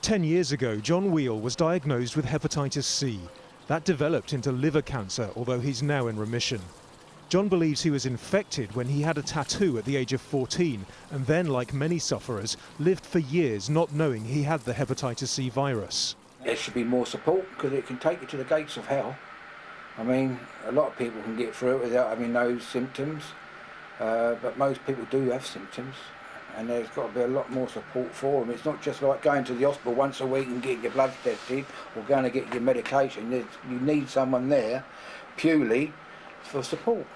10 years ago, John Wheel was diagnosed with hepatitis C. That developed into liver cancer, although he's now in remission. John believes he was infected when he had a tattoo at the age of 14 and then, like many sufferers, lived for years not knowing he had the hepatitis C virus. There should be more support because it can take you to the gates of hell. I mean, a lot of people can get through it without having those symptoms, but most people do have symptoms. And there's got to be a lot more support for them. It's not just like going to the hospital once a week and getting your blood tested or going to get your medication. You need someone there purely for support.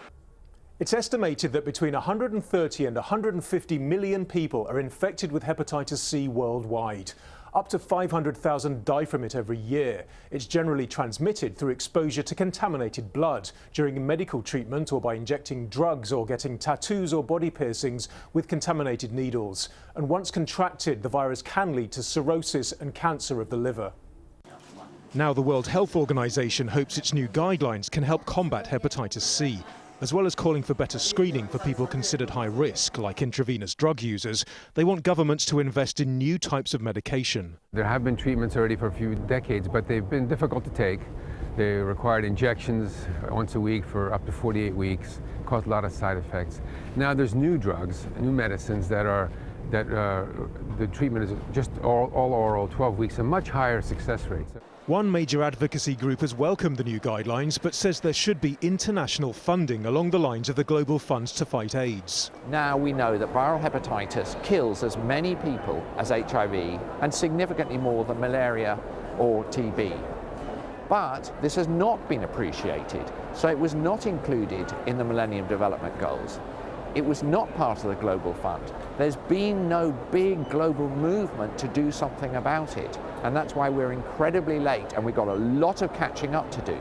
It's estimated that between 130 and 150 million people are infected with hepatitis C worldwide. Up to 500,000 die from it every year. It's generally transmitted through exposure to contaminated blood, during medical treatment or by injecting drugs or getting tattoos or body piercings with contaminated needles. And once contracted, the virus can lead to cirrhosis and cancer of the liver. Now the World Health Organization hopes its new guidelines can help combat hepatitis C. As well as calling for better screening for people considered high risk, like intravenous drug users, they want governments to invest in new types of medication. There have been treatments already for a few decades, but they've been difficult to take. They required injections once a week for up to 48 weeks, caused a lot of side effects. Now there's new drugs, new medicines that the treatment is just all oral, 12 weeks, a much higher success rate. One major advocacy group has welcomed the new guidelines, but says there should be international funding along the lines of the global funds to fight AIDS. Now we know that viral hepatitis kills as many people as HIV and significantly more than malaria or TB. But this has not been appreciated, so it was not included in the Millennium Development Goals. It was not part of the Global Fund. There's been no big global movement to do something about it. And that's why we're incredibly late and we've got a lot of catching up to do.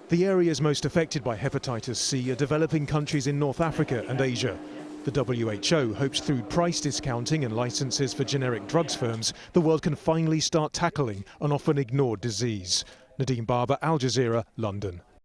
The areas most affected by hepatitis C are developing countries in North Africa and Asia. The WHO hopes through price discounting and licenses for generic drugs firms, the world can finally start tackling an often ignored disease. Nadim Baba, Al Jazeera, London.